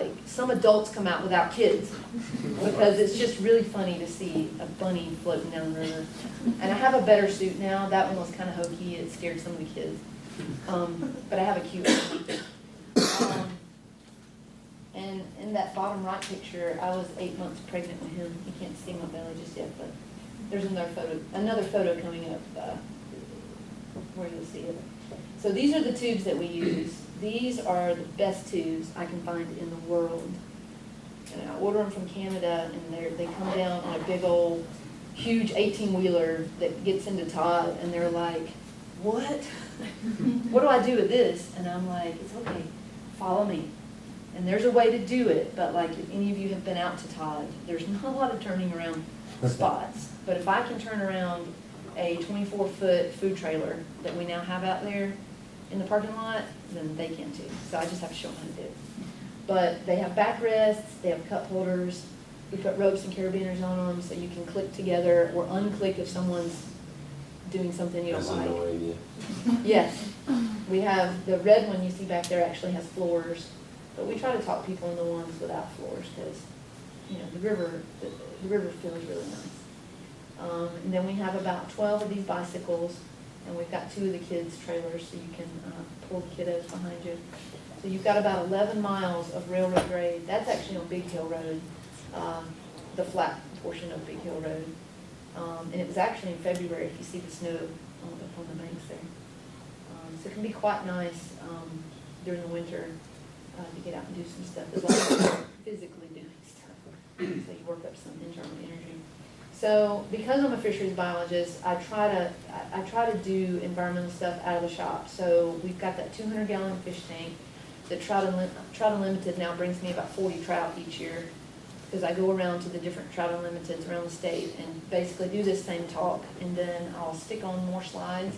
like, some adults come out without kids, because it's just really funny to see a bunny floating down the river. And I have a better suit now. That one was kind of hokey. It scared some of the kids. But I have a cute one. And in that bottom right picture, I was 8 months pregnant with him. You can't see my belly just yet, but there's another photo coming up where you'll see it. So these are the tubes that we use. These are the best tubes I can find in the world. And I order them from Canada, and they come down on a big old, huge 18-wheeler that gets into Todd, and they're like, what? What do I do with this? And I'm like, it's okay, follow me. And there's a way to do it, but like if any of you have been out to Todd, there's not a lot of turning around spots. But if I can turn around a 24-foot food trailer that we now have out there in the parking lot, then they can too. So I just have to show them how to do it. But they have backrests, they have cup holders. We put ropes and carabiners on them so you can click together or unclick if someone's doing something you don't That's like. annoying you. Yes. We have, the red one you see back there actually has floors, but we try to talk people into ones without floors because, you know, the river feels really nice. And then we have about 12 of these bicycles, and we've got 2 of the kids' trailers so you can pull the kiddos behind you. So you've got about 11 miles of railroad grade. That's actually on Big Hill Road, the flat portion of Big Hill Road. And it was actually in February, if you see the snow up on the banks there. So it can be quite nice during the winter to get out and do some stuff, as long as you're physically doing stuff. So you work up some internal energy. So because I'm a fisheries biologist, I try to do environmental stuff out of the shop. So we've got that 200-gallon fish tank. The Trout Unlimited now brings me about 40 trout each year, because I go around to the different Trout Unlimiteds around the state and basically do this same talk, and then I'll stick on more slides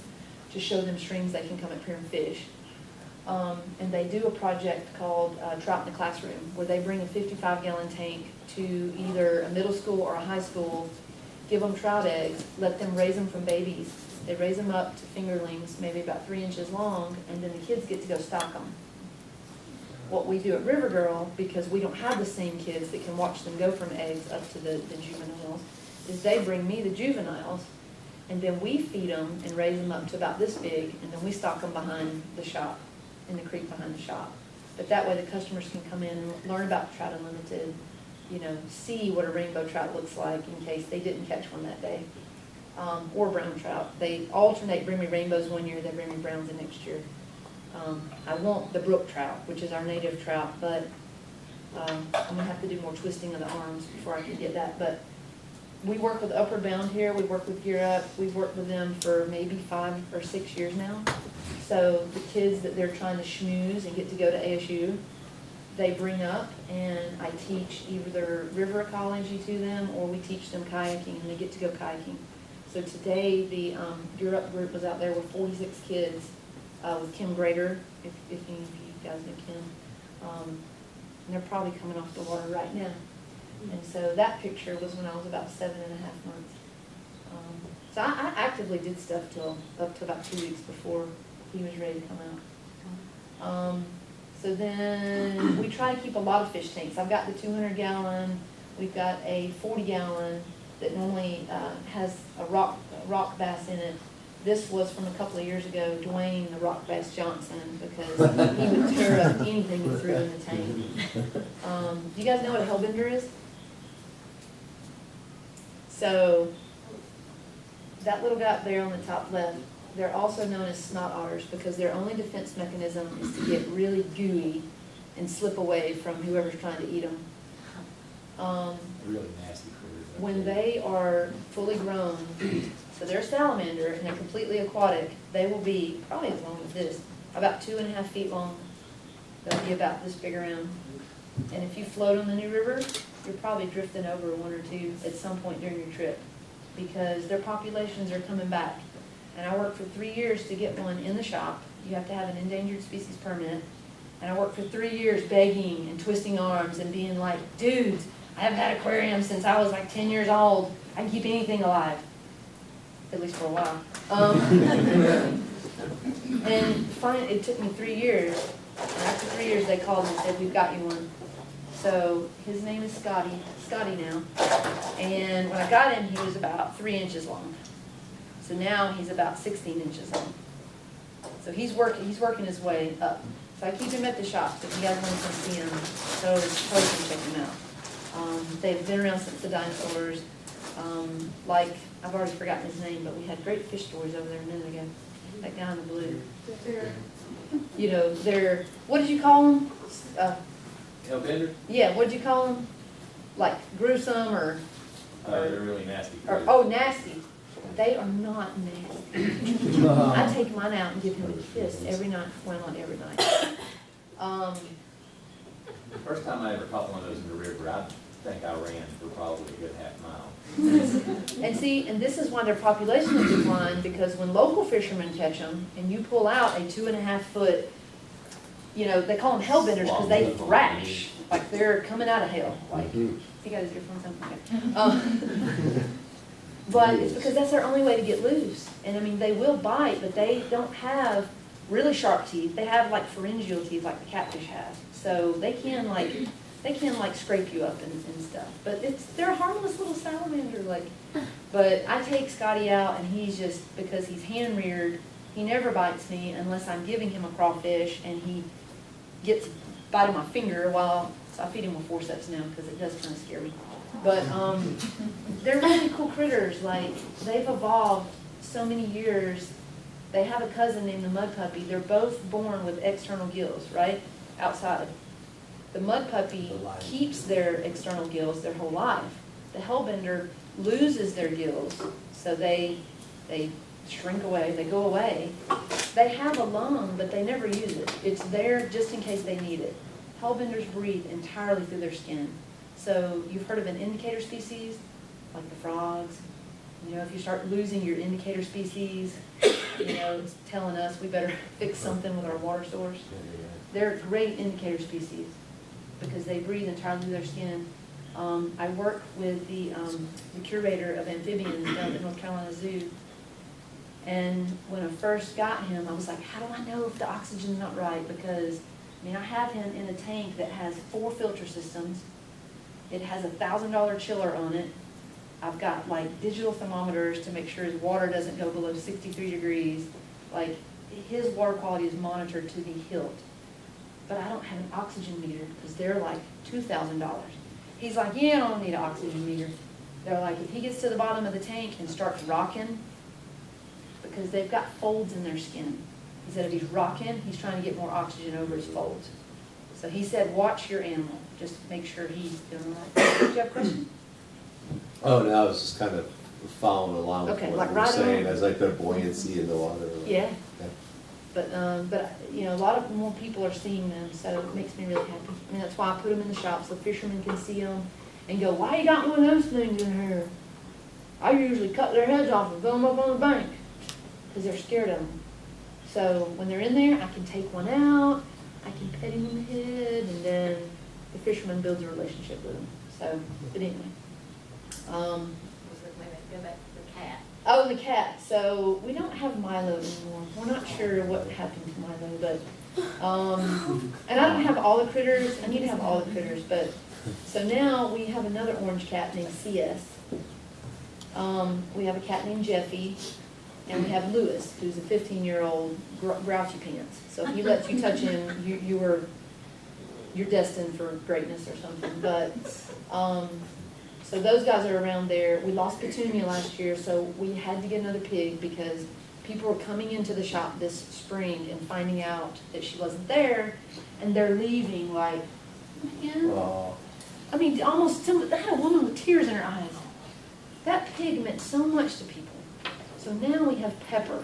to show them streams they can come up here and fish. And they do a project called Trout in the Classroom, where they bring a 55-gallon tank to either a middle school or a high school, give them trout eggs, let them raise them from babies. They raise them up to fingerlings, maybe about 3 inches long, and then the kids get to go stock them. What we do at River Girl, because we don't have the same kids that can watch them go from eggs up to the juveniles, is they bring me the juveniles, and then we feed them and raise them up to about this big, and then we stock them behind the shop, in the creek behind the shop. But that way the customers can come in and learn about Trout Unlimited, you know, see what a rainbow trout looks like in case they didn't catch one that day, or brown trout. They alternate, bring me rainbows one year, they bring me browns the next year. I want the brook trout, which is our native trout, but I'm going to have to do more twisting of the arms before I can get that. But we work with Upward Bound here. We work with Gear Up. We've worked with them for maybe 5 or 6 years now. So the kids that they're trying to schmooze and get to go to ASU, they bring up, and I teach either river ecology to them, or we teach them kayaking, and they get to go kayaking. So today the Gear Up group was out there with 46 kids. With Kim Grader, if any of you guys know Kim. And they're probably coming off the water right now. And so that picture was when I was about 7.5 months. So I actively did stuff up to about 2 weeks before he was ready to come out. So then we try to keep a lot of fish tanks. I've got the 200-gallon, we've got a 40-gallon that normally has a rock bass in it. This was from a couple of years ago, Dwayne the Rock Bass Johnson, because he would tear up anything you threw in the tank. Do you guys know what a hellbender is? So that little guy up there on the top left, they're also known as snot otters because their only defense mechanism is to get really gooey and slip away from whoever's trying to eat them. Really nasty critters. When they are fully grown, so they're a salamander and they're completely aquatic, they will be probably as long as this, about 2.5 feet long. They'll be about this big around. And if you float on the New River, you're probably drifting over 1 or 2 at some point during your trip, because their populations are coming back. And I worked for 3 years to get one in the shop. You have to have an endangered species permit. And I worked for 3 years begging and twisting arms and being like, dudes, I haven't had an aquarium since I was like 10 years old. I can keep anything alive, at least for a while. And finally, it took me 3 years, And after 3 years, they called and said, we've got you one. So his name is Scotty now. And when I got him, he was about 3 inches long. So now he's about 16 inches long. So he's working his way up. So I keep him at the shop, so if you guys want to come see him, totally can check him out. They've been around since the dinosaurs. Like, I've already forgotten his name, but we had great fish stories over there a minute ago. That guy in the blue. You know, they're, what did you call them? Hellbender? Yeah, what did you call them? Like gruesome or? They're really nasty. Oh, nasty. They are not nasty. I take mine out and give him a kiss every night, well, not every night. The first time I ever caught one of those in the river, I think I ran for probably a good half mile. And see, and this is why their population has declined, because when local fishermen catch them, and you pull out a 2.5 foot, you know, they call them hellbenders because they thrash, like they're coming out of hell. Like, you got his earphones on? Okay. But it's because that's their only way to get loose. And I mean, they will bite, but they don't have really sharp teeth. They have like pharyngeal teeth like the catfish has. So they can like scrape you up and stuff. But they're a harmless little salamander. Like, but I take Scotty out, and he's just, because he's hand reared, he never bites me unless I'm giving him a crawfish and he gets a bite of my finger so I feed him with forceps now because it does kind of scare me. But they're really cool critters. Like, they've evolved so many years. They have a cousin named the mud puppy. They're both born with external gills, right, outside. The mud puppy keeps their external gills their whole life. The hellbender loses their gills, so they shrink away, they go away. They have a lung, but they never use it. It's there just in case they need it. Hellbenders breathe entirely through their skin. So you've heard of an indicator species, like the frogs. You know, if you start losing your indicator species, you know, it's telling us we better fix something with our water source. They're great indicator species because they breathe entirely through their skin. I work with the curator of amphibians down at the North Carolina Zoo. And when I first got him, I was like, how do I know if the oxygen's not right? Because, I mean, I have him in a tank that has 4 filter systems. It has a $1,000 chiller on it. I've got like digital thermometers to make sure his water doesn't go below 63 degrees. Like, his water quality is monitored to the hilt. But I don't have an oxygen meter because they're like $2,000. He's like, yeah, I don't need an oxygen meter. They're like, if he gets to the bottom of the tank and starts rocking, because they've got folds in their skin. He said if he's rocking, he's trying to get more oxygen over his folds. So he said, watch your animal. Just make sure he's doing all right. Do you have a question? Oh, no, I was just kind of following along with Okay, what like you were right saying, on. as like the buoyancy in the water. Yeah. Yeah. But you know, a lot of more people are seeing them, so it makes me really happy. I mean, that's why I put them in the shop so fishermen can see them and go, why you got one of those things in here? I usually cut their heads off and throw them up on the bank because they're scared of them. So when they're in there, I can take one out, I can pet him on the head, and then the fisherman builds a relationship with him. So, but anyway. Go back to the cat. Oh, the cat. So we don't have Milo anymore. We're not sure what happened to Milo, but and I don't have all the critters. I need to have all the critters, but so now we have another orange cat named CS. We have a cat named Jeffy, and we have Lewis, who's a 15-year-old grouchy pants. So if he lets you touch him, you're destined for greatness or something. But so those guys are around there. We lost Petunia last year, so we had to get another pig because people were coming into the shop this spring and finding out that she wasn't there, and they're leaving like, man. Oh, I mean, almost, I had a woman with tears in her eyes. That pig meant so much to people. So now we have Pepper.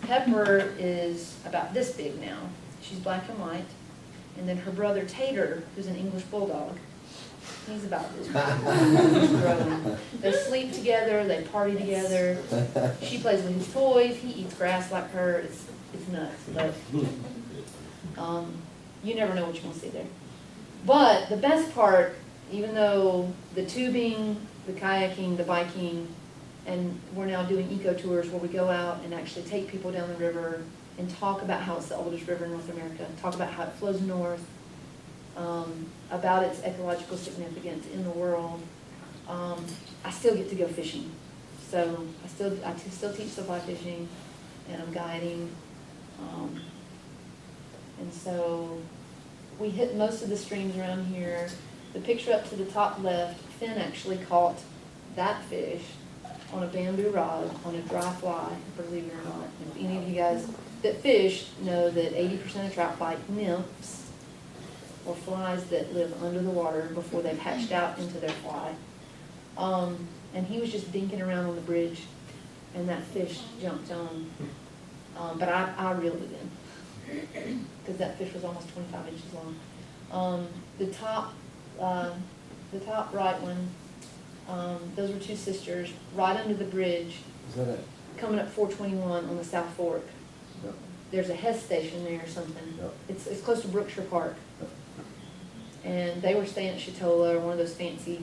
Pepper is about this big now. She's black and white. And then her brother Tater, who's an English bulldog, he's about this big. He's growing. They sleep together, they party together. She plays with his toys, he eats grass like her. It's nuts. But you never know what you're going to see there. But the best part, even though the tubing, the kayaking, the biking, and we're now doing eco tours where we go out and actually take people down the river and talk about how it's the oldest river in North America, talk about how it flows north, about its ecological significance in the world. I still get to go fishing. So I still teach the fly fishing, and I'm guiding. And so we hit most of the streams around here. The picture up to the top left, Finn actually caught that fish on a bamboo rod on a dry fly, believe it or not. If any of you guys that fish know that 80% of trout bite nymphs or flies that live under the water before they've hatched out into their fly. And he was just dinking around on the bridge, and that fish jumped on. But I reeled it in, because that fish was almost 25 inches long. The top right one, those were two sisters, right under the bridge, Is that it? coming up 421 on the South Fork. Yep. There's a Hess station there or something. Yep. It's close to Brookshire Park. Yep. And they were staying at Chatola, or one of those fancy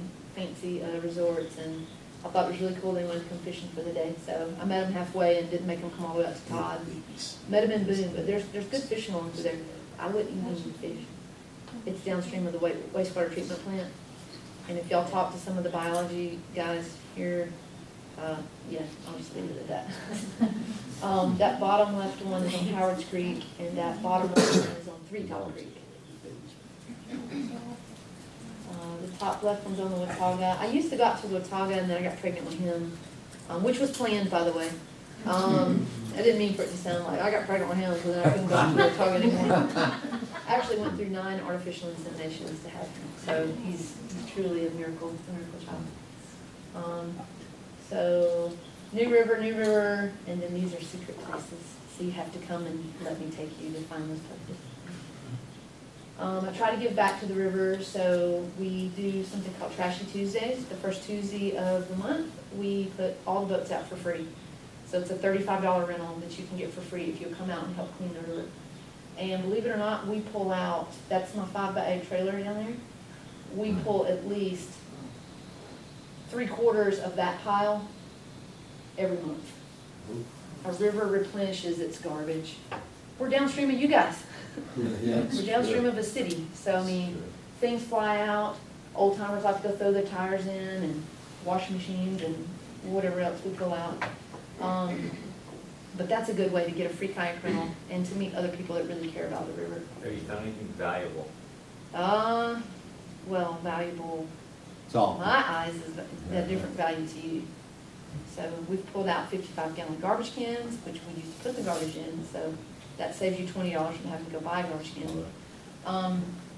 resorts, and I thought it was really cool they wanted to come fishing for the day. So I met them halfway and didn't make them come all the way up to Todd. Met them in Boone, but there's good fishing along through there. I wouldn't even fish. It's downstream of the wastewater treatment plant. And if y'all talk to some of the biology guys here, yeah, I'll just leave it at that. That bottom left one is on Howard's Creek, and that bottom left one is on Three Top Creek. The top left one's on the Watauga. I used to go out to Watauga, and then I got pregnant with him, which was planned, by the way. I didn't mean for it to sound like I got pregnant with him, so then I couldn't go out to Watauga anymore. I actually went through 9 artificial inseminations to have him, so he's truly a miracle child. So New River, and then these are secret places, so you have to come and let me take you to find those places. I try to give back to the river, so we do something called Trashy Tuesdays. The first Tuesday of the month, we put all the boats out for free. So it's a $35 rental that you can get for free if you'll come out and help clean the river. And believe it or not, we pull out, that's my 5x8 trailer down there. We pull at least 3/4 of that pile every month. Our river replenishes its garbage. We're downstream of you guys. We're downstream of a city, so I mean, things fly out, old timers like to go throw their tires in, and washing machines and whatever else we pull out. But that's a good way to get a free kayak rental and to meet other people that really care about the river. Have you found anything valuable? Well, valuable, It's all. my eyes is a different value to you. So we've pulled out 55-gallon garbage cans, which we used to put the garbage in, so that saves you $20 from having to go buy a garbage can.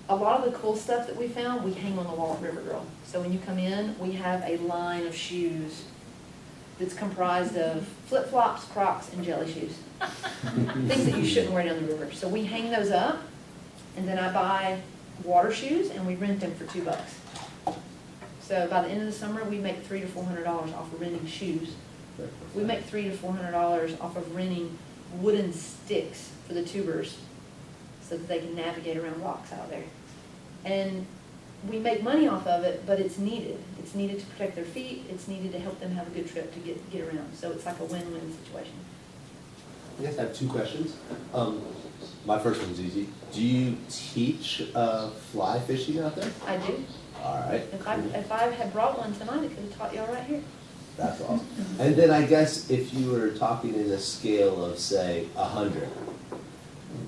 A lot of the cool stuff that we found, we hang on the wall at River Girl. So when you come in, we have a line of shoes that's comprised of flip-flops, Crocs, and jelly shoes. Things that you shouldn't wear down the river. So we hang those up, and then I buy water shoes, and we rent them for $2. So by the end of the summer, we make $300 to $400 off of renting shoes. We make $300 to $400 off of renting wooden sticks for the tubers so that they can navigate around rocks out there. And we make money off of it, but it's needed. It's needed to protect their feet. It's needed to help them have a good trip to get around. So it's like a win-win situation. I guess I have 2 questions. My first one's easy. Do you teach fly fishing out there? I do. All right. If I had brought one tonight, I could have taught y'all right here. That's awesome. And then I guess if you were talking in a scale of, say, 100,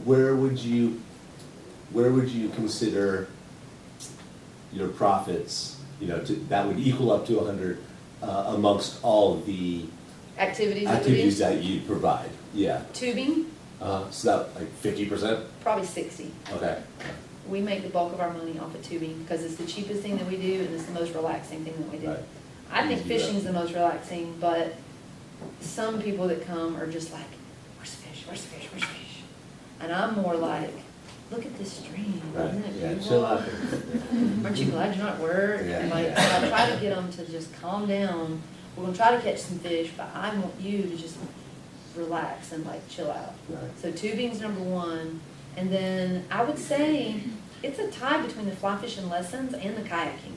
where would you consider your profits, that would equal up to 100 amongst all of the Activities that you provide? Yeah. Tubing, So that, like 50%? probably 60. Okay. We make the bulk of our money off of tubing because it's the cheapest thing that we do and it's the most relaxing thing that we do. Right. I think Easy to do. fishing's the most relaxing, but some people that come are just like, where's the fish, where's the fish, where's the fish? And I'm more like, look at this stream, Right. isn't it Yeah, beautiful? chill out. Aren't you glad you're not at work? Yeah, And like, yeah. I try to get them to just calm down. We're gonna try to catch some fish, but I want you to just relax and like chill out. Right. So tubing's number 1, and then I would say it's a tie between the fly fishing lessons and the kayaking,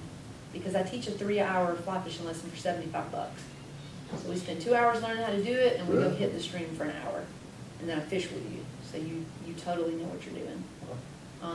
because I teach a 3-hour fly fishing lesson for $75. So we spend 2 hours learning how to do it, and we go Really? hit the stream for an hour. and then I fish with you, so you totally know what you're doing.